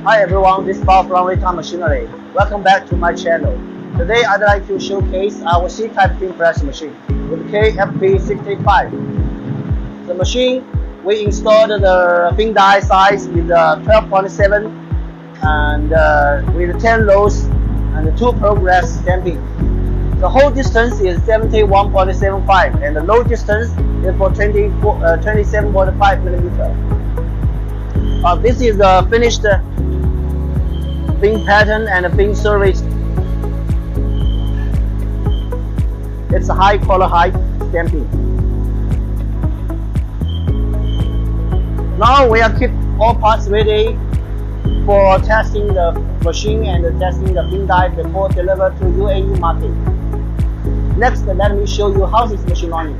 Hi everyone, this is Bob from Hairpin Machinery. Welcome back to my channel. Today I'd like to showcase our C-type thin press machine with KFP65. The machine, we installed the thin die size with 12.7 and with 10 rows and 2 progress stamping. The whole distance is 71.75 and the low distance is for 27.5mm. This is the finished fin pattern and fin service. It's a high color height stamping. Now we are keep all parts ready for testing the machine and testing the fin die before deliver to UAE market. Next, let me show you how this machine running.